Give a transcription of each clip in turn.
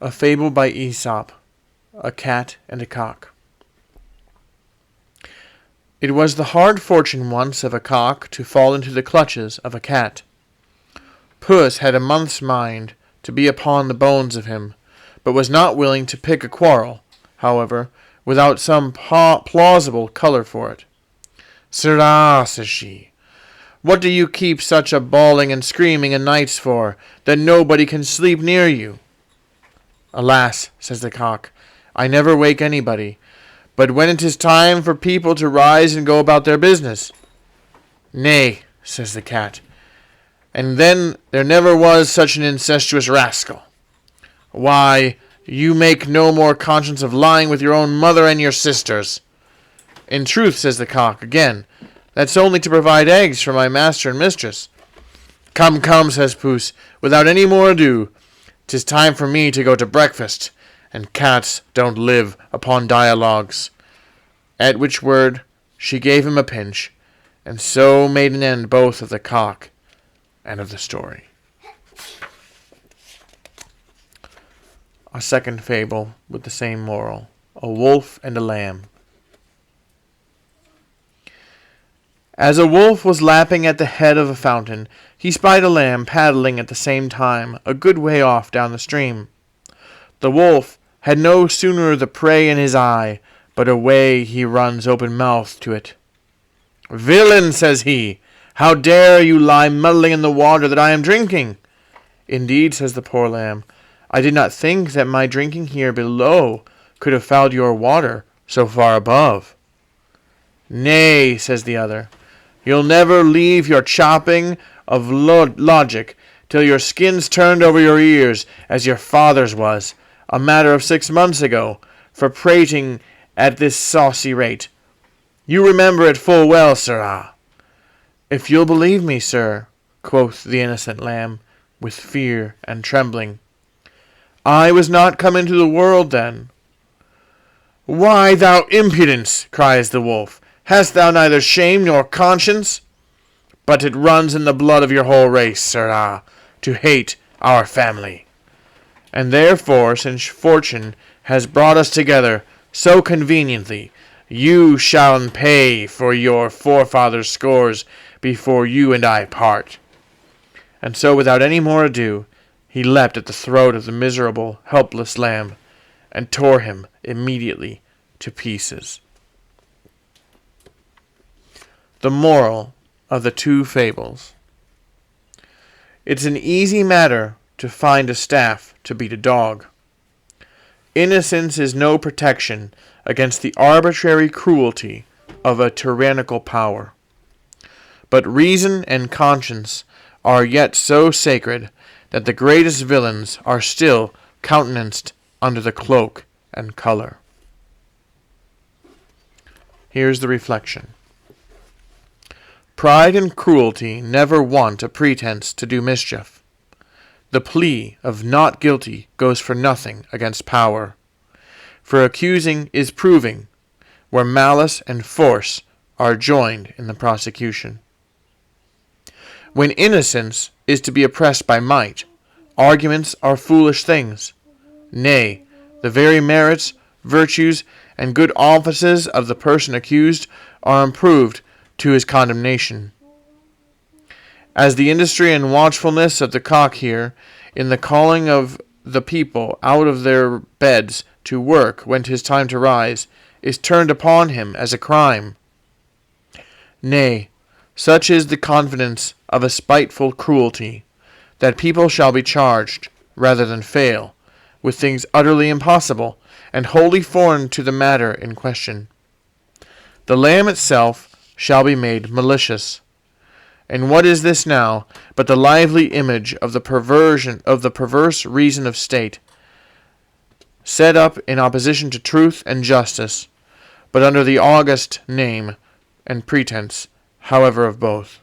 A fable by Aesop, a cat and a cock. It was the hard fortune once of a cock to fall into the clutches of a cat. Puss had a month's mind to be upon the bones of him, but was not willing to pick a quarrel, however, without some plausible colour for it. "Sirrah," says she, "what do you keep such a bawling and screaming o' nights for, that nobody can sleep near you?" "Alas," says the cock, "I never wake anybody, but when it is time for people to rise and go about their business." "Nay," says the cat, "and then there never was such an incestuous rascal. Why, you make no more conscience of lying with your own mother and your sisters." "In truth," says the cock again, "that's only to provide eggs for my master and mistress." "Come, come," says Puss, "without any more ado, 'tis time for me to go to breakfast, and cats don't live upon dialogues." At which word she gave him a pinch, and so made an end both of the cock and of the story. A second fable with the same moral. A wolf and a lamb. As a wolf was lapping at the head of a fountain, he spied a lamb paddling at the same time a good way off down the stream. The wolf had no sooner the prey in his eye, but away he runs open-mouthed to it. "Villain," says he, "how dare you lie muddling in the water that I am drinking?" "Indeed," says the poor lamb, "I did not think that my drinking here below could have fouled your water so far above." "Nay," says the other, "you'll never leave your chopping of logic till your skin's turned over your ears, as your father's was, a matter of 6 months ago, for prating at this saucy rate. You remember it full well, sirrah." "If you'll believe me, sir," quoth the innocent lamb, with fear and trembling, "I was not come into the world then." "Why, thou impudence!" cries the wolf, "hast thou neither shame nor conscience? But it runs in the blood of your whole race, sirrah, to hate our family. And therefore, since fortune has brought us together so conveniently, you shall pay for your forefathers' scores before you and I part." And so, without any more ado, he leapt at the throat of the miserable, helpless lamb, and tore him immediately to pieces. The moral of the two fables. It's an easy matter to find a staff to beat a dog. Innocence is no protection against the arbitrary cruelty of a tyrannical power. But reason and conscience are yet so sacred that the greatest villains are still countenanced under the cloak and color. Here's the reflection. Pride and cruelty never want a pretense to do mischief. The plea of not guilty goes for nothing against power, for accusing is proving, where malice and force are joined in the prosecution. When innocence is to be oppressed by might, arguments are foolish things. Nay, the very merits, virtues, and good offices of the person accused are improved to his condemnation. As the industry and watchfulness of the cock here, in the calling of the people out of their beds to work when 'tis time to rise, is turned upon him as a crime. Nay, such is the confidence of a spiteful cruelty, that people shall be charged, rather than fail, with things utterly impossible, and wholly foreign to the matter in question. The lamb itself shall be made malicious. And what is this now but the lively image of the perverse reason of state, set up in opposition to truth and justice, but under the august name and pretense, however, of both?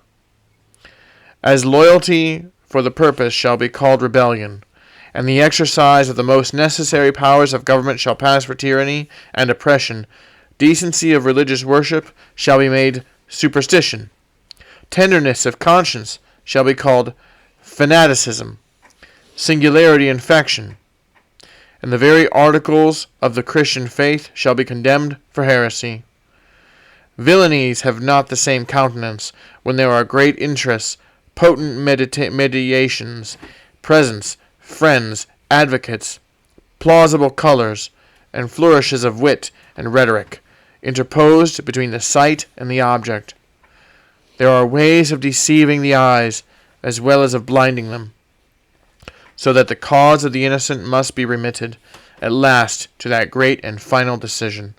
As loyalty for the purpose shall be called rebellion, and the exercise of the most necessary powers of government shall pass for tyranny and oppression, decency of religious worship shall be made superstition, tenderness of conscience shall be called fanaticism, singularity infection, and the very articles of the Christian faith shall be condemned for heresy. Villainies have not the same countenance when there are great interests, potent mediations, presents, friends, advocates, plausible colours, and flourishes of wit and rhetoric, interposed between the sight and the object. There are ways of deceiving the eyes, as well as of blinding them, so that the cause of the innocent must be remitted, at last, to that great and final decision,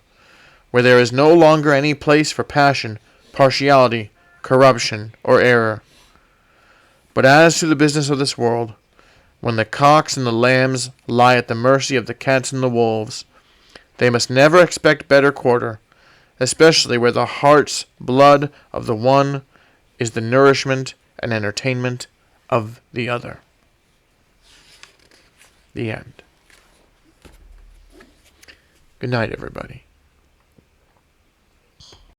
where there is no longer any place for passion, partiality, corruption, or error. But as to the business of this world, when the cocks and the lambs lie at the mercy of the cats and the wolves, they must never expect better quarter, especially where the heart's blood of the one is the nourishment and entertainment of the other. The end. Good night, everybody.